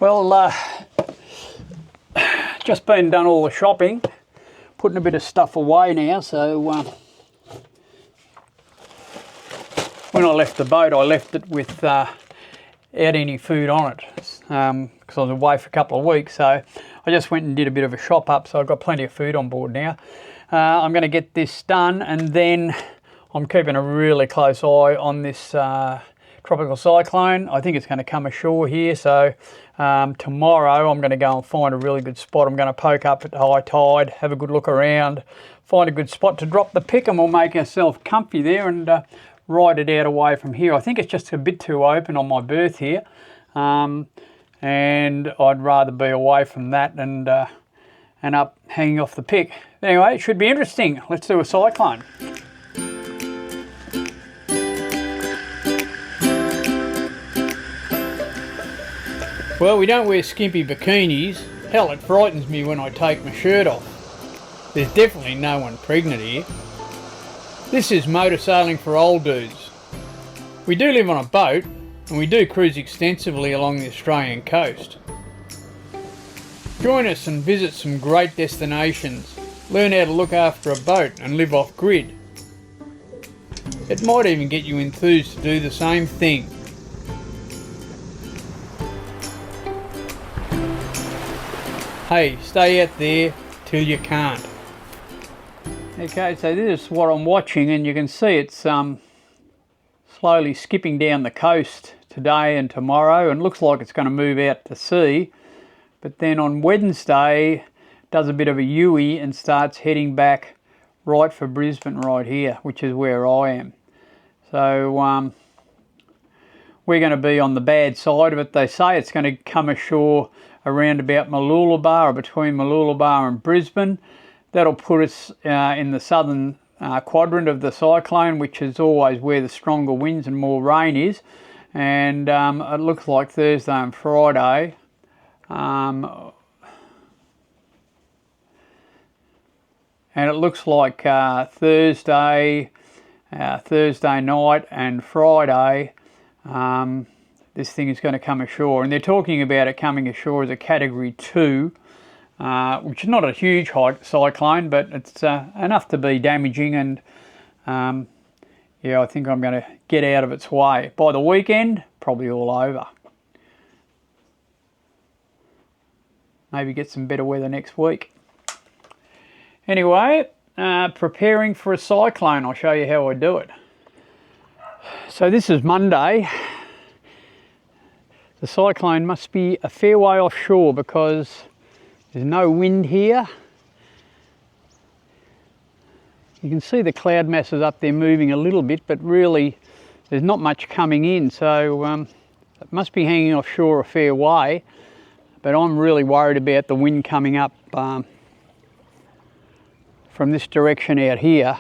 Well, just been done all the shopping, putting a bit of stuff away now. So when I left the boat, I left it without any food on it because I was away for a couple of weeks. So I just went and did a bit of a shop up. So I've got plenty of food on board now. I'm going to get this done, and then I'm keeping a really close eye on this tropical cyclone. I think it's going to come ashore here, so tomorrow I'm going to go and find a really good spot. I'm going to poke up at high tide, have a good look around, find a good spot to drop the pick, and we'll make ourselves comfy there and ride it out away from here. I think it's just a bit too open on my berth here, and I'd rather be away from that and up hanging off the pick. Anyway, it should be interesting. Let's do a cyclone. Well, we don't wear skimpy bikinis. Hell, it frightens me when I take my shirt off. There's definitely no one pregnant here. This is motor sailing for old dudes. We do live on a boat, and we do cruise extensively along the Australian coast. Join us and visit some great destinations. Learn how to look after a boat and live off grid. It might even get you enthused to do the same thing. Hey, stay out there till you can't. Okay, so this is what I'm watching, and you can see it's slowly skipping down the coast today and tomorrow, and looks like it's going to move out to sea. But then on Wednesday, does a bit of a U-ey and starts heading back right for Brisbane right here, which is where I am. So we're going to be on the bad side of it. They say it's going to come ashore around about Mooloolaba, or between Mooloolaba and Brisbane. That'll put us in the southern quadrant of the cyclone, which is always where the stronger winds and more rain is. And it looks like Thursday and Friday. And it looks like Thursday night and Friday, this thing is going to come ashore, and they're talking about it coming ashore as a Category 2, which is not a huge cyclone, but it's enough to be damaging, and yeah, I think I'm going to get out of its way. By the weekend, probably all over. Maybe get some better weather next week. Anyway, preparing for a cyclone. I'll show you how I do it. So this is Monday. The cyclone must be a fair way offshore because there's no wind here. You can see the cloud masses up there moving a little bit, but really there's not much coming in, so it must be hanging offshore a fair way. But I'm really worried about the wind coming up from this direction out here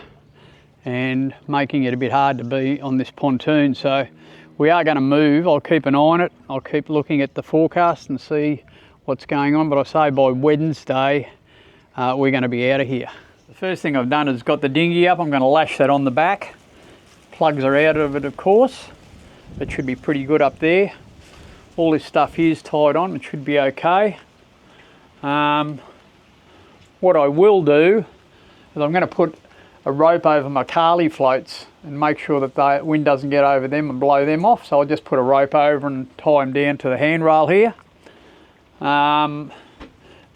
and making it a bit hard to be on this pontoon. So we are going to move. I'll keep an eye on it. I'll keep looking at the forecast and see what's going on. But I say by Wednesday, we're going to be out of here. The first thing I've done is got the dinghy up. I'm going to lash that on the back. Plugs are out of it, of course. It should be pretty good up there. All this stuff here is tied on. It should be okay. What I will do is I'm going to put a rope over my Carly floats and make sure that the wind doesn't get over them and blow them off. So I'll just put a rope over and tie them down to the handrail here. The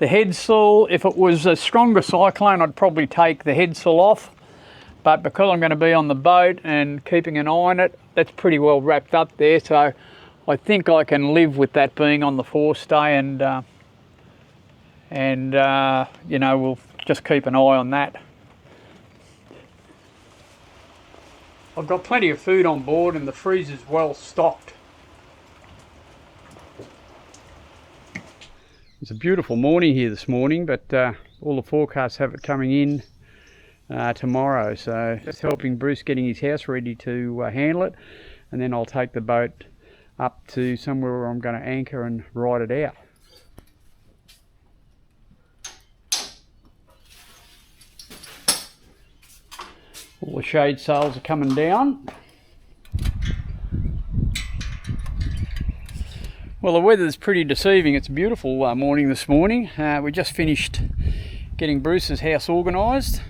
headsail, if it was a stronger cyclone, I'd probably take the headsail off. But because I'm going to be on the boat and keeping an eye on it, that's pretty well wrapped up there. So I think I can live with that being on the forestay, and you know, we'll just keep an eye on that. I've got plenty of food on board and the freezer's well stocked. It's a beautiful morning here this morning, but all the forecasts have it coming in tomorrow. So just helping Bruce getting his house ready to handle it, and then I'll take the boat up to somewhere where I'm going to anchor and ride it out. All the shade sails are coming down. Well, the weather's pretty deceiving. It's a beautiful morning this morning. We just finished getting Bruce's house organised.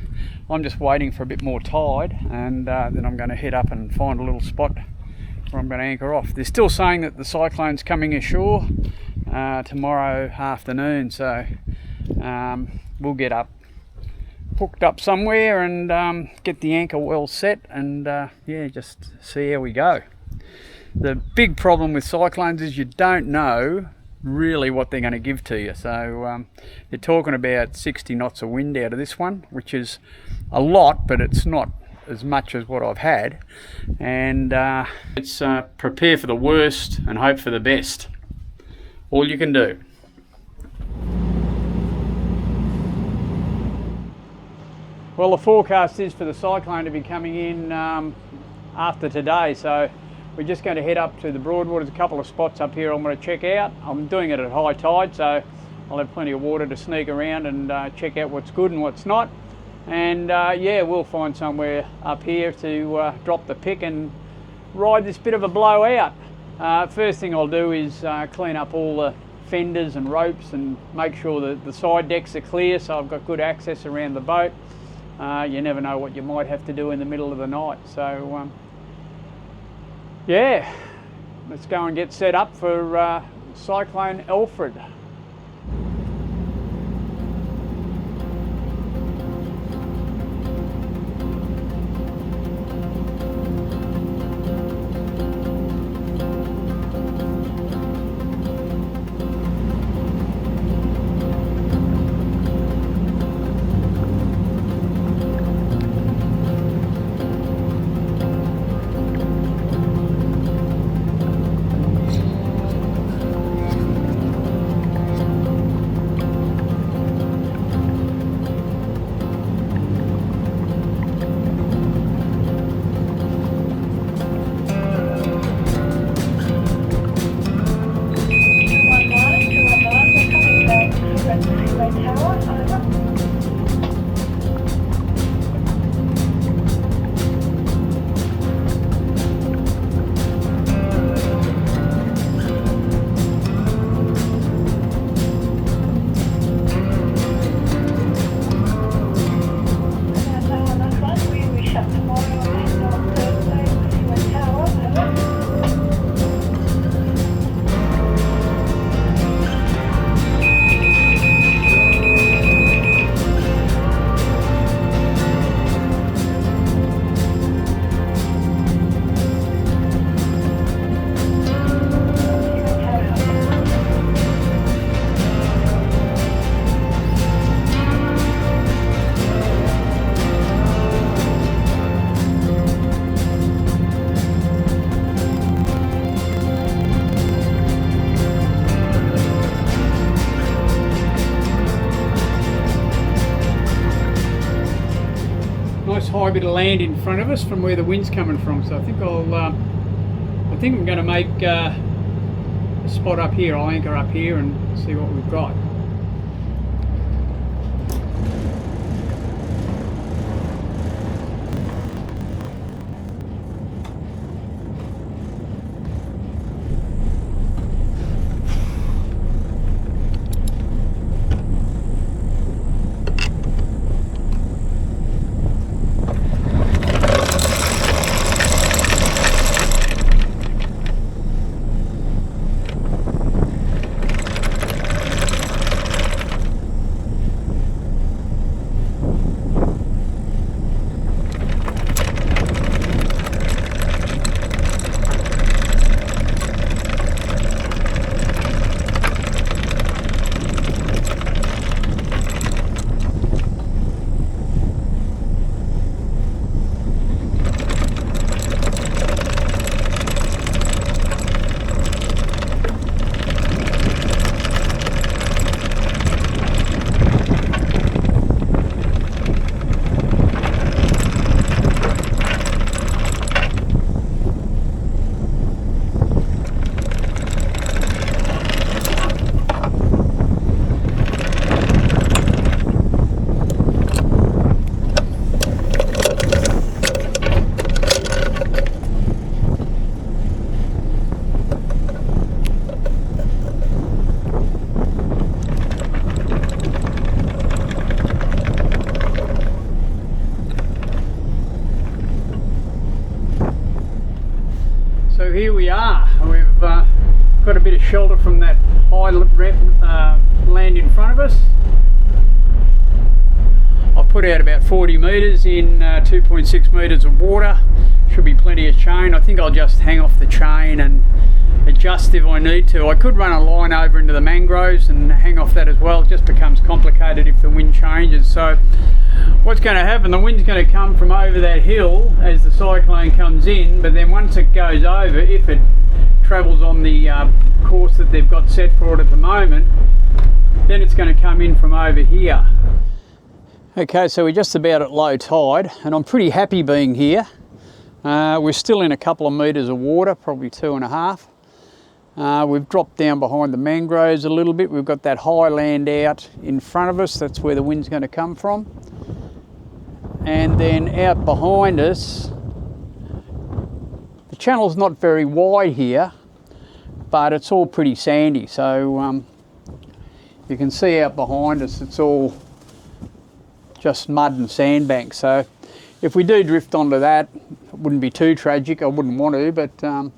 I'm just waiting for a bit more tide, and then I'm going to head up and find a little spot where I'm going to anchor off. They're still saying that the cyclone's coming ashore tomorrow afternoon, so we'll get up, hooked up somewhere, and get the anchor well set, and yeah, just see how we go. The big problem with cyclones is you don't know really what they're going to give to you. So they're talking about 60 knots of wind out of this one, which is a lot, but it's not as much as what I've had. And it's prepare for the worst and hope for the best. All you can do. Well, the forecast is for the cyclone to be coming in after today, so we're just going to head up to the Broadwater. There's a couple of spots up here I'm going to check out. I'm doing it at high tide, so I'll have plenty of water to sneak around and check out what's good and what's not. And yeah, we'll find somewhere up here to drop the pick and ride this bit of a blowout. First thing I'll do is clean up all the fenders and ropes and make sure that the side decks are clear, so I've got good access around the boat. You never know what you might have to do in the middle of the night. So yeah, let's go and get set up for Cyclone Alfred. High bit of land in front of us from where the wind's coming from, so I think I'm going to make a spot up here. I'll anchor up here and see what we've got. here we are. We've got a bit of shelter from that high land in front of us. I've put out about 40 metres in 2.6 metres of water. Should be plenty of chain. I think I'll just hang off the chain and adjust if I need to. I could run a line over into the mangroves and hang off that as well. It just becomes complicated if the wind changes. So what's going to happen, the wind's going to come from over that hill as the cyclone comes in, but then once it goes over, if it travels on the course that they've got set for it at the moment, then it's going to come in from over here. Okay, so we're just about at low tide and I'm pretty happy being here. We're still in a couple of metres of water, probably 2.5. We've dropped down behind the mangroves a little bit. We've got that high land out in front of us. That's where the wind's going to come from. And then out behind us, the channel's not very wide here, but it's all pretty sandy. So you can see out behind us, it's all just mud and sandbanks. So if we do drift onto that, it wouldn't be too tragic. I wouldn't want to, but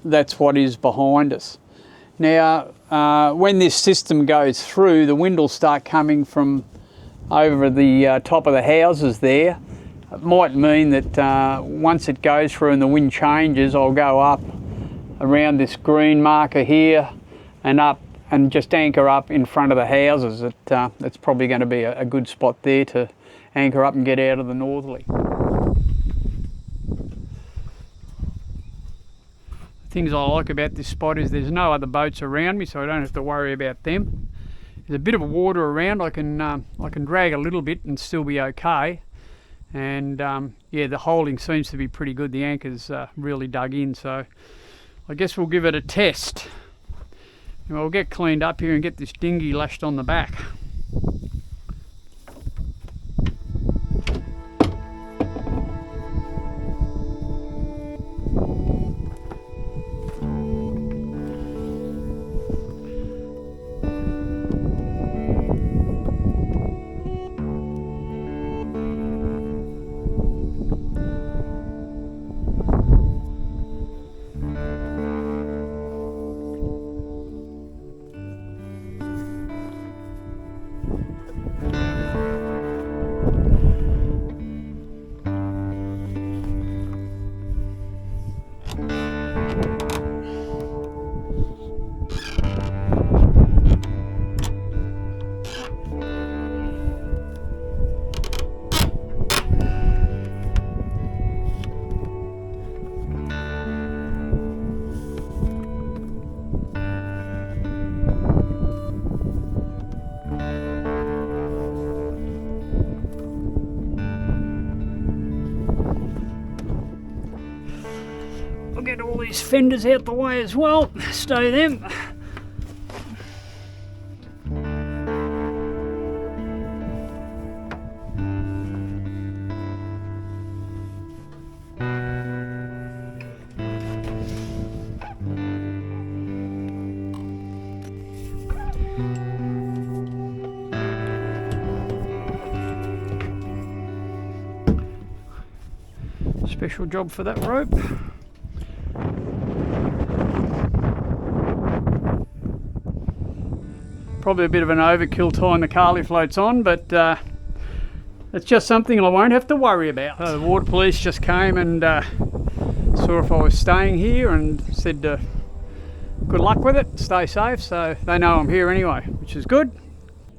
that's what is behind us. Now, when this system goes through, the wind will start coming from over the top of the houses there. It might mean that once it goes through and the wind changes, I'll go up around this green marker here and up and just anchor up in front of the houses. That's probably going to be a good spot there to anchor up and get out of the northerly. Things I like about this spot is there's no other boats around me, so I don't have to worry about them. There's a bit of water around. I can drag a little bit and still be okay. And yeah, the holding seems to be pretty good. The anchor's really dug in, so I guess we'll give it a test. And we'll get cleaned up here and get this dinghy lashed on the back. Get all these fenders out the way as well, stow them. Special job for that rope. Probably a bit of an overkill tying the Carly floats on, but it's just something I won't have to worry about. The water police just came and saw if I was staying here and said good luck with it, stay safe, so they know I'm here anyway, which is good.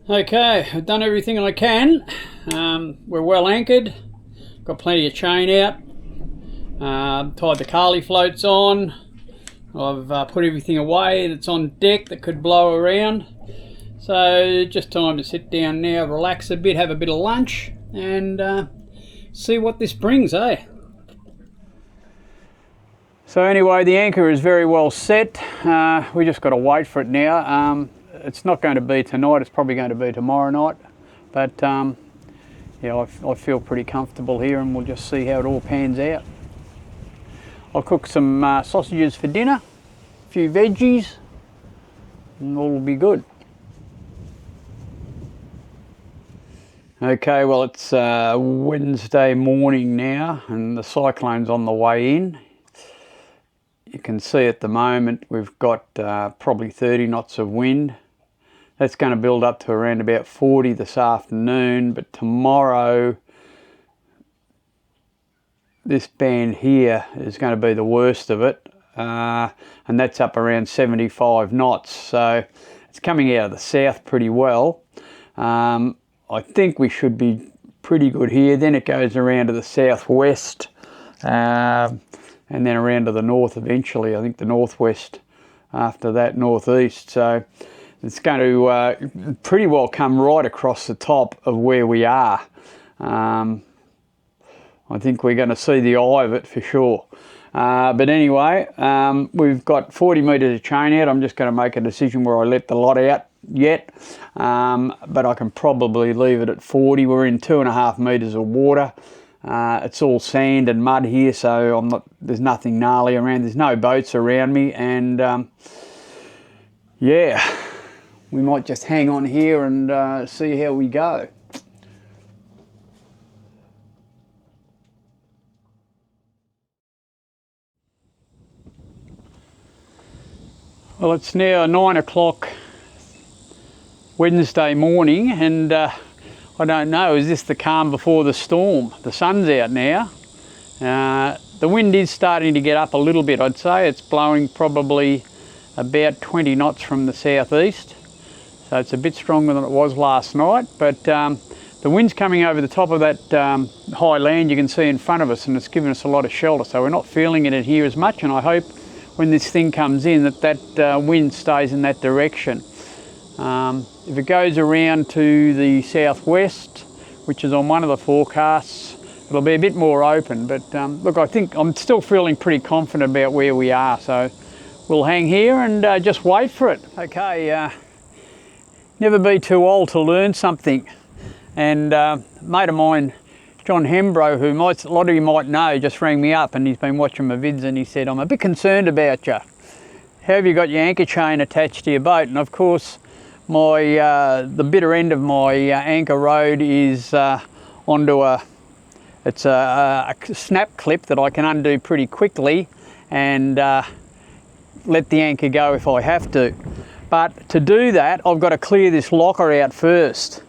Okay, I've done everything I can. We're well anchored, got plenty of chain out, tied the Carly floats on. I've put everything away that's on deck that could blow around. So just time to sit down now, relax a bit, have a bit of lunch and see what this brings, eh? So anyway, the anchor is very well set. We just got to wait for it now. It's not going to be tonight, it's probably going to be tomorrow night. But yeah, I feel pretty comfortable here and we'll just see how it all pans out. I'll cook some sausages for dinner, a few veggies, and all will be good. Okay, well it's Wednesday morning now and the cyclone's on the way in. You can see at the moment we've got probably 30 knots of wind. That's going to build up to around about 40 this afternoon, but tomorrow this band here is going to be the worst of it, and that's up around 75 knots, so it's coming out of the south pretty well. I think we should be pretty good here. Then it goes around to the southwest, and then around to the north eventually. I think the northwest after that, northeast. So it's going to pretty well come right across the top of where we are. I think we're going to see the eye of it for sure. But anyway, we've got 40 metres of chain out. I'm just going to make a decision where I let the lot out yet, but I can probably leave it at 40. We're in 2.5 metres of water. It's all sand and mud here, so there's nothing gnarly around. There's no boats around me, and yeah, we might just hang on here and see how we go. Well, it's now 9 o'clock Wednesday morning, and I don't know, is this the calm before the storm? The sun's out now. The wind is starting to get up a little bit, I'd say. It's blowing probably about 20 knots from the southeast, so it's a bit stronger than it was last night, but the wind's coming over the top of that high land you can see in front of us, and it's giving us a lot of shelter, so we're not feeling it in here as much, and I hope when this thing comes in that wind stays in that direction. If it goes around to the southwest, which is on one of the forecasts, it'll be a bit more open, but look, I think I'm still feeling pretty confident about where we are, so we'll hang here and just wait for it. Okay, never be too old to learn something, and a mate of mine, John Hembro, who a lot of you might know, just rang me up and he's been watching my vids, and he said, I'm a bit concerned about you. How have you got your anchor chain attached to your boat? And of course, the bitter end of my anchor rod is onto a snap clip that I can undo pretty quickly and let the anchor go if I have to. But to do that, I've got to clear this locker out first,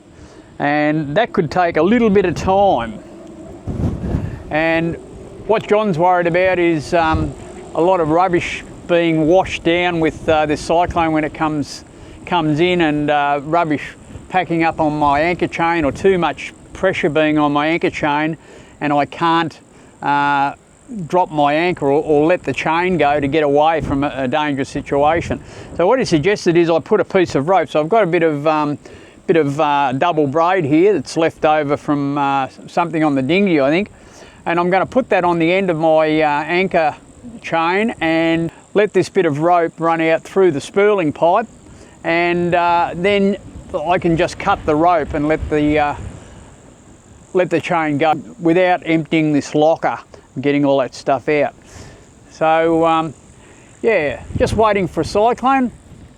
and that could take a little bit of time. And what John's worried about is a lot of rubbish being washed down with this cyclone when it comes in, and rubbish packing up on my anchor chain, or too much pressure being on my anchor chain, and I can't drop my anchor or let the chain go to get away from a dangerous situation. So what he suggested is I put a piece of rope. So I've got a bit of double braid here that's left over from something on the dinghy, I think, and I'm going to put that on the end of my anchor chain and let this bit of rope run out through the spurling pipe, and then I can just cut the rope and let the chain go without emptying this locker and getting all that stuff out. So yeah, just waiting for a cyclone.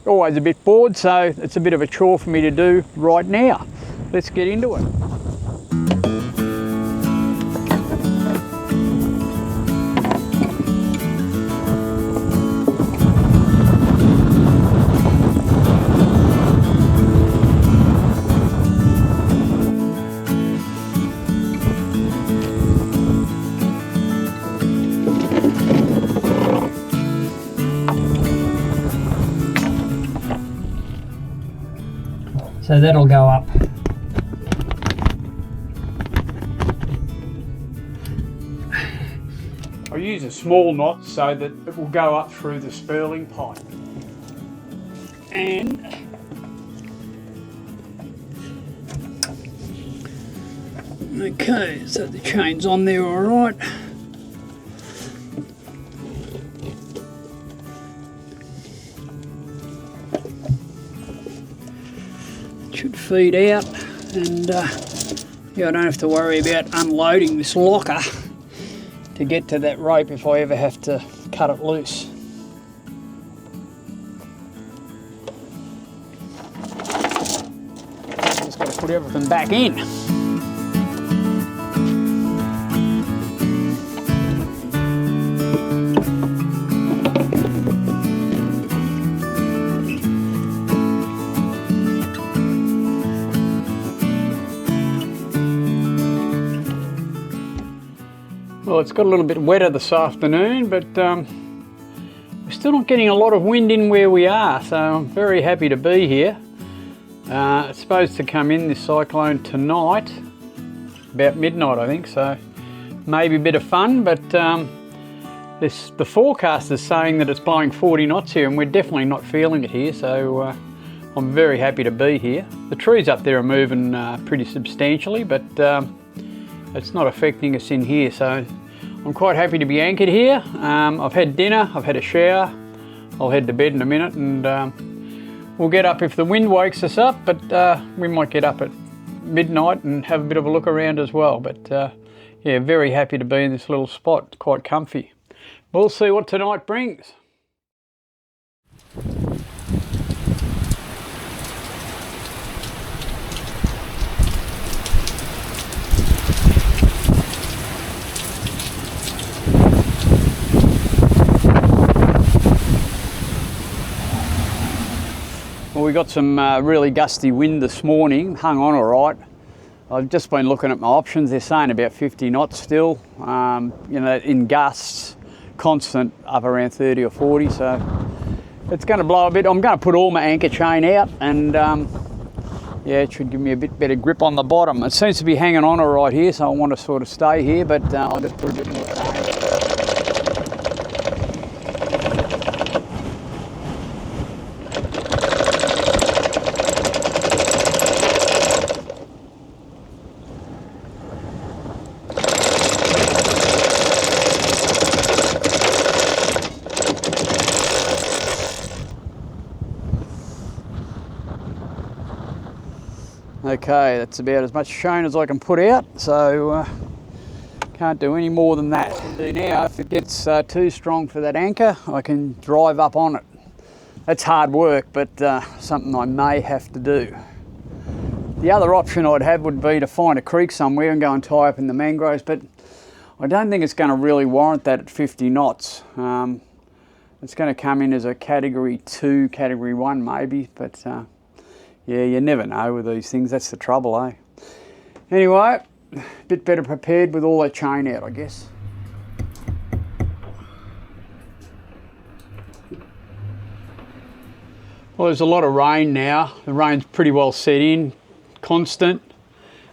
Always a bit bored, so it's a bit of a chore for me to do right now. Let's get into it. So that'll go up. I use a small knot so that it will go up through the spurling pipe. And okay, so the chain's on there all right. Should feed out, and yeah, I don't have to worry about unloading this locker to get to that rope if I ever have to cut it loose. Just got to put everything back in. Well, it's got a little bit wetter this afternoon, but we're still not getting a lot of wind in where we are, so I'm very happy to be here. It's supposed to come in, this cyclone, tonight, about midnight I think, so maybe a bit of fun, but the forecast is saying that it's blowing 40 knots here, and we're definitely not feeling it here, so I'm very happy to be here. The trees up there are moving pretty substantially, but it's not affecting us in here, so I'm quite happy to be anchored here. I've had dinner, I've had a shower, I'll head to bed in a minute, and we'll get up if the wind wakes us up, but we might get up at midnight and have a bit of a look around as well. But yeah, very happy to be in this little spot, it's quite comfy. We'll see what tonight brings. Well, we got some really gusty wind this morning, hung on all right. I've just been looking at my options, they're saying about 50 knots still, you know, in gusts, constant up around 30 or 40, so it's going to blow a bit. I'm going to put all my anchor chain out, and yeah, it should give me a bit better grip on the bottom. It seems to be hanging on all right here, so I want to sort of stay here, but I'll just put a bit more chain. Okay, that's about as much chain as I can put out, so can't do any more than that. Now, if it gets too strong for that anchor, I can drive up on it. That's hard work, but something I may have to do. The other option I'd have would be to find a creek somewhere and go and tie up in the mangroves, but I don't think it's going to really warrant that at 50 knots. It's going to come in as a category 2, category 1 maybe, but yeah, you never know with these things, that's the trouble, eh? Anyway, a bit better prepared with all that chain out, I guess. Well, there's a lot of rain now. The rain's pretty well set in, constant,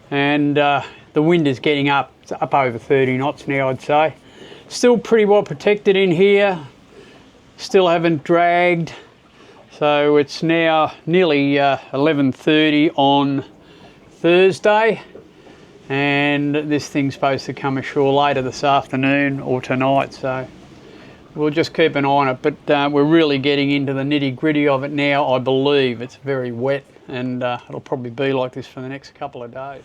and the wind is getting up. It's up over 30 knots now, I'd say. Still pretty well protected in here. Still haven't dragged. So it's now nearly 11:30 on Thursday, and this thing's supposed to come ashore later this afternoon or tonight, so we'll just keep an eye on it. But we're really getting into the nitty-gritty of it now, I believe. It's very wet, and it'll probably be like this for the next couple of days.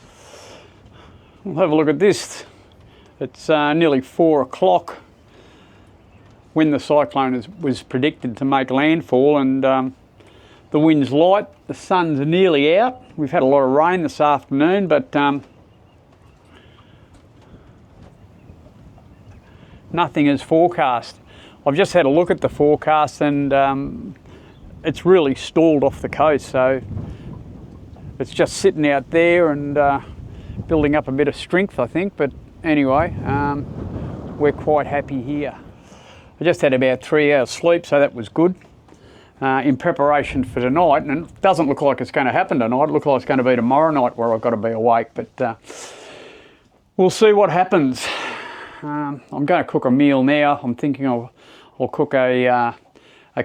We'll have a look at this. It's nearly 4 o'clock when the cyclone was predicted to make landfall, and the wind's light, the sun's nearly out. We've had a lot of rain this afternoon, but nothing is forecast. I've just had a look at the forecast, and it's really stalled off the coast, so it's just sitting out there and building up a bit of strength, I think. But anyway, we're quite happy here. I just had about 3 hours sleep, so that was good in preparation for tonight, and it doesn't look like it's going to happen tonight. It looks like it's going to be tomorrow night where I've got to be awake, but we'll see what happens. I'm going to cook a meal now. I'm thinking I'll cook a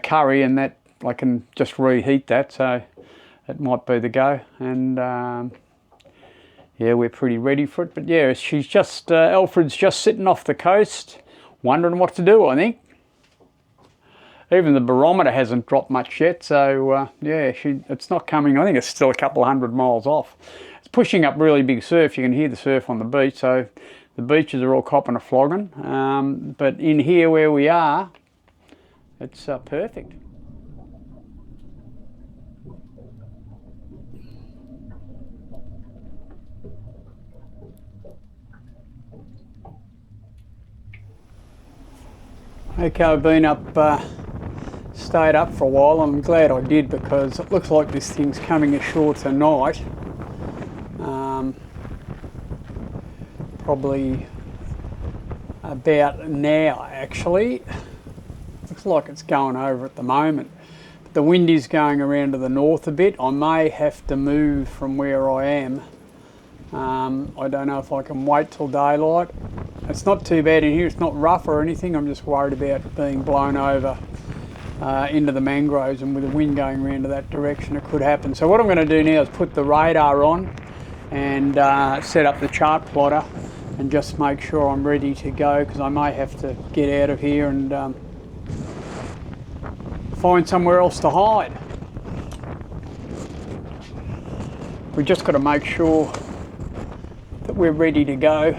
curry, and that I can just reheat that, so it might be the go. And yeah, we're pretty ready for it. But yeah, she's just Alfred's just sitting off the coast, wondering what to do, I think. Even the barometer hasn't dropped much yet, so yeah, it's not coming. I think it's still a couple of 100 miles off. It's pushing up really big surf. You can hear the surf on the beach, so the beaches are all copping a flogging. But in here where we are, it's perfect. Okay, I've been up, stayed up for a while, and I'm glad I did, because it looks like this thing's coming ashore tonight. Probably about now actually. Looks like it's going over at the moment. The wind is going around to the north a bit. I may have to move from where I am. I don't know if I can wait till daylight. It's not too bad in here, it's not rough or anything. I'm just worried about being blown over into the mangroves, and with the wind going around to that direction it could happen. So what I'm going to do now is put the radar on and set up the chart plotter and just make sure I'm ready to go, because I may have to get out of here and find somewhere else to hide. We've just got to make sure that we're ready to go,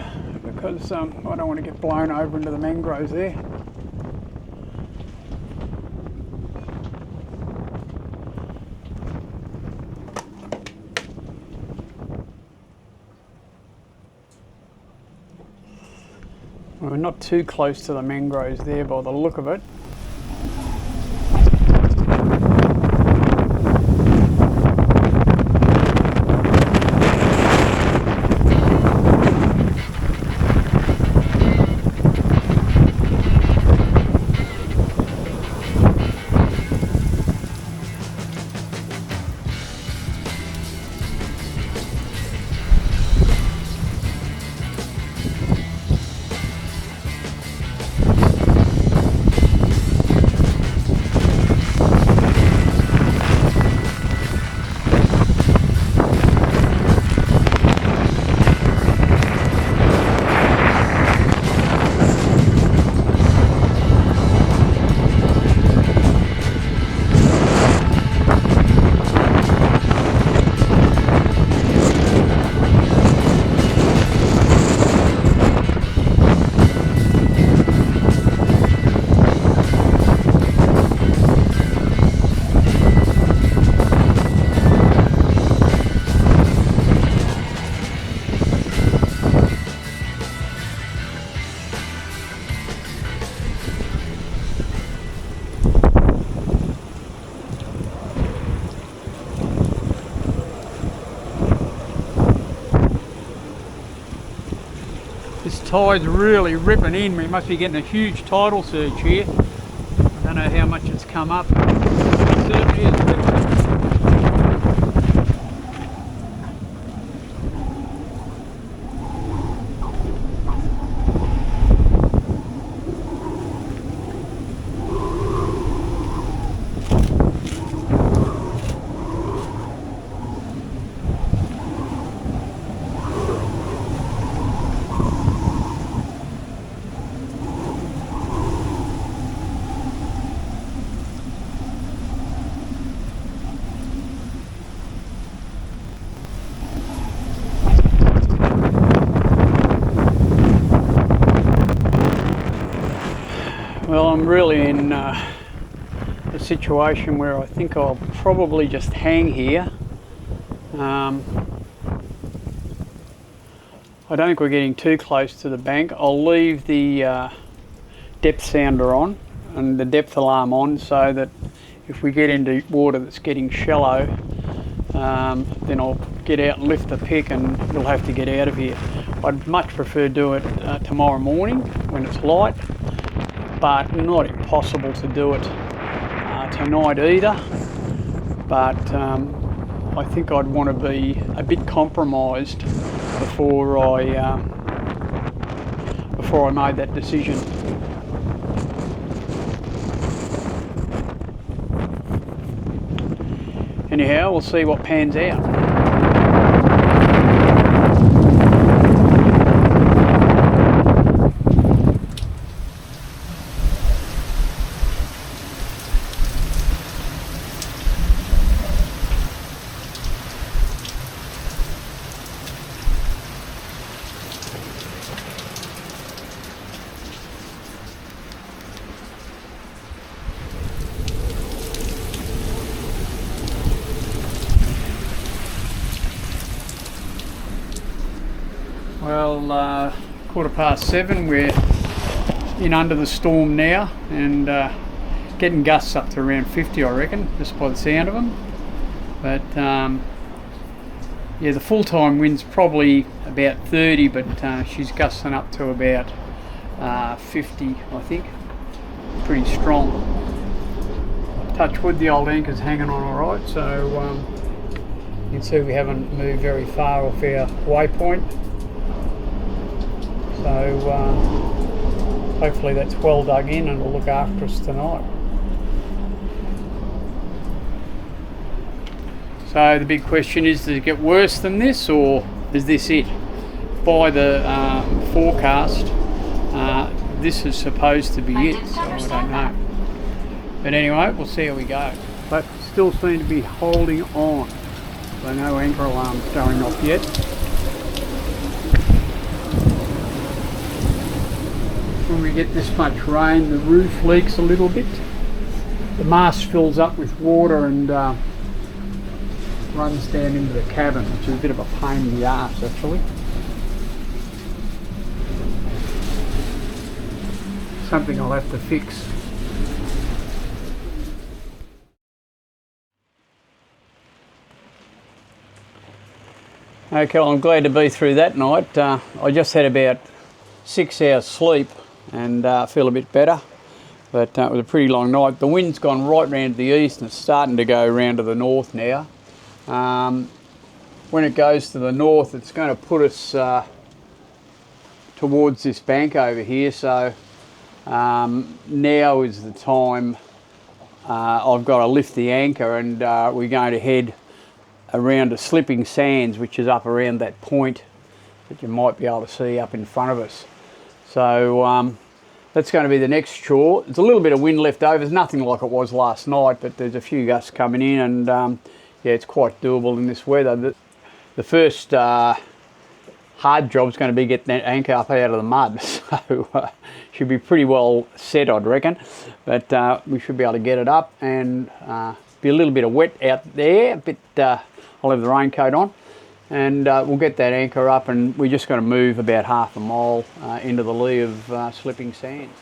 because I don't want to get blown over into the mangroves there. We're not too close to the mangroves there by the look of it. This tide's really ripping in. We must be getting a huge tidal surge here. I don't know how much it's come up. It certainly is ripping. Well, I'm really in a situation where I think I'll probably just hang here. I don't think we're getting too close to the bank. I'll leave the depth sounder on and the depth alarm on, so that if we get into water that's getting shallow, then I'll get out and lift the pick and we'll have to get out of here. I'd much prefer do it tomorrow morning when it's light, but not impossible to do it tonight either. But I think I'd want to be a bit compromised before I made that decision. Anyhow, we'll see what pans out. Well, 7:15, we're in under the storm now, and getting gusts up to around 50, I reckon, just by the sound of them. But yeah, the full-time wind's probably about 30, but she's gusting up to about 50, I think. Pretty strong. Touch wood, the old anchor's hanging on alright, so you can see we haven't moved very far off our waypoint. So hopefully that's well dug in and will look after us tonight. So the big question is, does it get worse than this, or is this it? By the forecast, this is supposed to be it, so I don't know. But anyway, we'll see how we go. But still seem to be holding on. So no anchor alarms going off yet. When we get this much rain, the roof leaks a little bit. The mast fills up with water and runs down into the cabin, which is a bit of a pain in the arse actually. Something I'll have to fix. Okay, well, I'm glad to be through that night. I just had about 6 hours sleep and feel a bit better, but it was a pretty long night. The wind's gone right round to the east and it's starting to go round to the north now. When it goes to the north, it's going to put us towards this bank over here, so now is the time I've got to lift the anchor, and we're going to head around to Slipping Sands, which is up around that point that you might be able to see up in front of us. So that's going to be the next chore. There's a little bit of wind left over. It's nothing like it was last night, but there's a few gusts coming in, and yeah, it's quite doable in this weather. The first hard job's going to be getting that anchor up out of the mud, so should be pretty well set, I'd reckon. But we should be able to get it up, and be a little bit of wet out there. I'll have the raincoat on, and we'll get that anchor up, and we're just going to move about half a mile into the lee of Slipping Sands.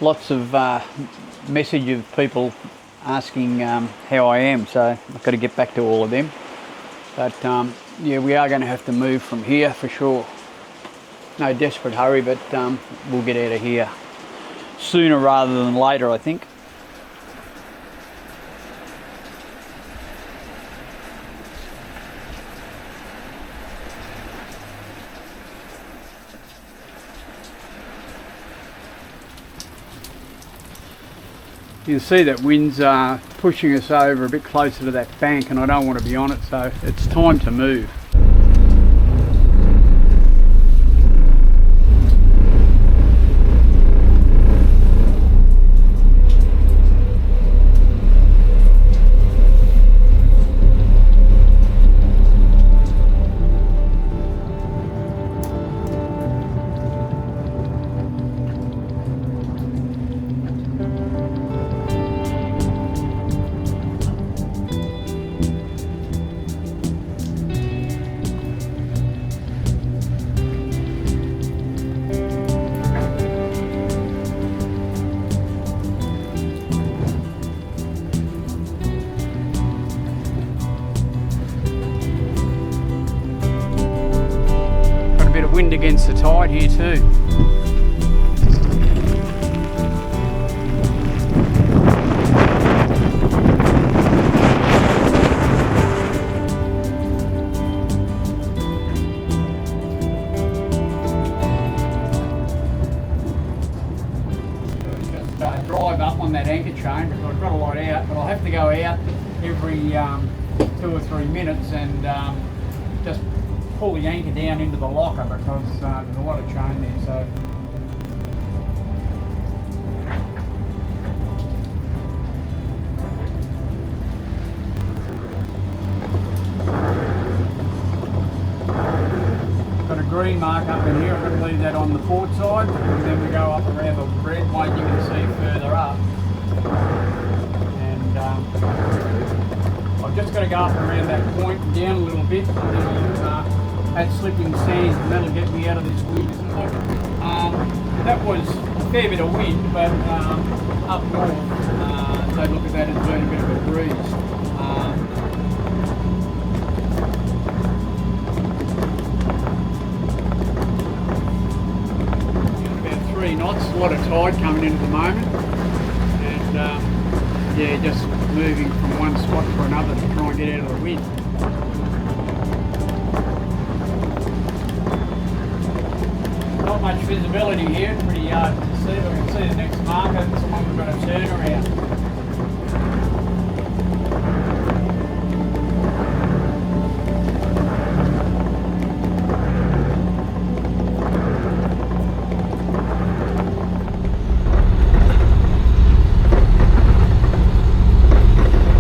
Lots of message of people asking how I am, so I've got to get back to all of them. But yeah, we are going to have to move from here for sure. No desperate hurry, but we'll get out of here sooner rather than later, I think. You can see that wind's pushing us over a bit closer to that bank, and I don't want to be on it, so it's time to move. Wind against the tide here too. Just drive up on that anchor chain because I've got a lot out, but I'll have to go out every 2 or 3 minutes and just pull the anchor down into the locker because there's a lot of chain there. So got a green mark up in here. I'm going to leave that on the port side, and then we go up around the red one you can see further up. And I've just got to go up around that point and down a little bit, and then at Slipping Sands, and that'll get me out of this wind. That was a fair bit of wind, but up north, they look at that as being a bit of a breeze. 40 knots, a lot of tide coming in at the moment, and yeah, just moving from one spot to another to try and get out of the wind. Not much visibility here, pretty hard to see, but we can see the next marker, it's the one we've got to turn around.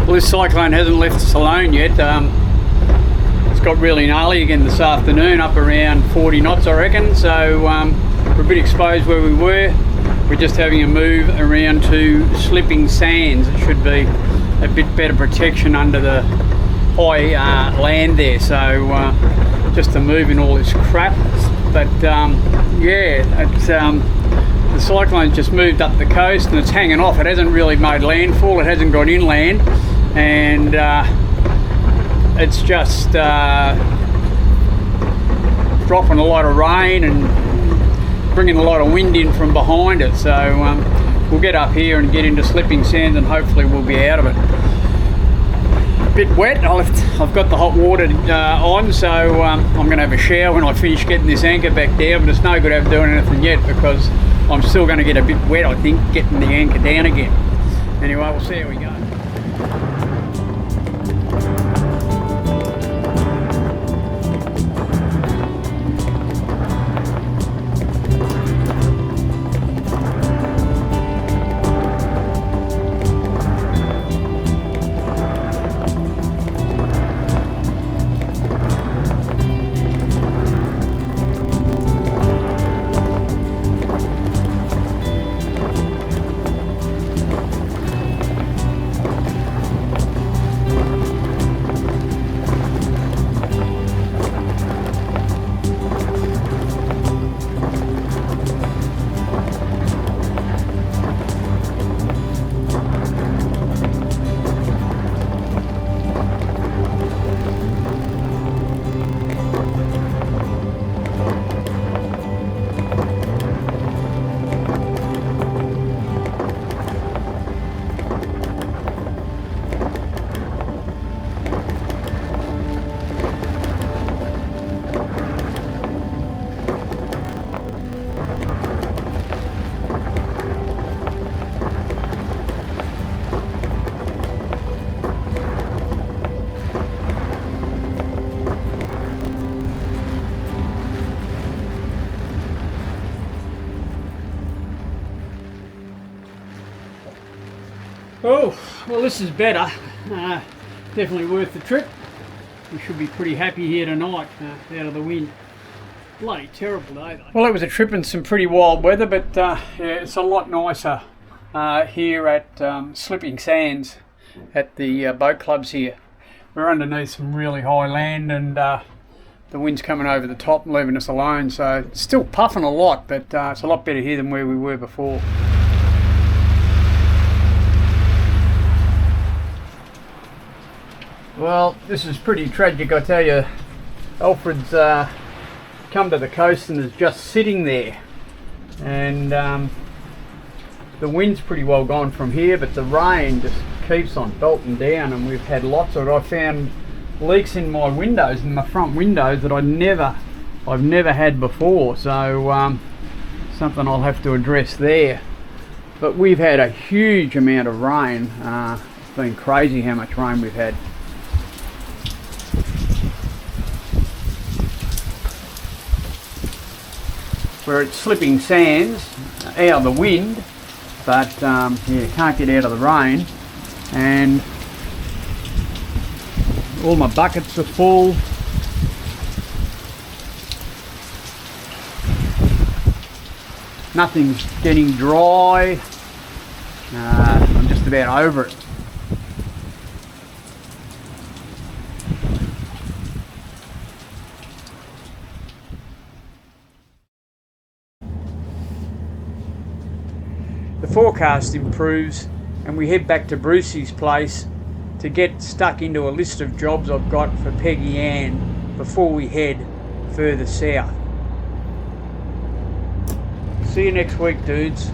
Well, this cyclone hasn't left us alone yet. It's got really gnarly again this afternoon, up around 40 knots I reckon, so we're a bit exposed where we were. We're just having a move around to slipping sands. It should be a bit better protection under the high land there, so just to move in all this crap. But yeah, it's, the cyclone's just moved up the coast and it's hanging off. It hasn't really made landfall, it hasn't got inland, and it's just dropping a lot of rain and bringing a lot of wind in from behind it. So we'll get up here and get into slipping sands and hopefully we'll be out of it. A bit wet. I've got the hot water on, so I'm going to have a shower when I finish getting this anchor back down, but it's no good doing anything yet because I'm still going to get a bit wet, I think, getting the anchor down again. Anyway, we'll see how we go. Oh, well, this is better. Definitely worth the trip. We should be pretty happy here tonight, out of the wind. Bloody terrible day though. Well, it was a trip in some pretty wild weather, but yeah, it's a lot nicer here at Slipping Sands at the boat clubs here. We're underneath some really high land, and the wind's coming over the top and leaving us alone, so it's still puffing a lot, but it's a lot better here than where we were before. Well, this is pretty tragic, I tell you. Alfred's come to the coast and is just sitting there, and the wind's pretty well gone from here, but the rain just keeps on belting down, and we've had lots of it. I found leaks in my windows, in my front windows, that I've never had before, so something I'll have to address there. But we've had a huge amount of rain. It's been crazy how much rain we've had. We're at Slipping Sands, out of the wind, but yeah, can't get out of the rain, and all my buckets are full. Nothing's getting dry. I'm just about over it. The forecast improves and we head back to Brucey's place to get stuck into a list of jobs I've got for Peggy-Anne before we head further south. See you next week, dudes.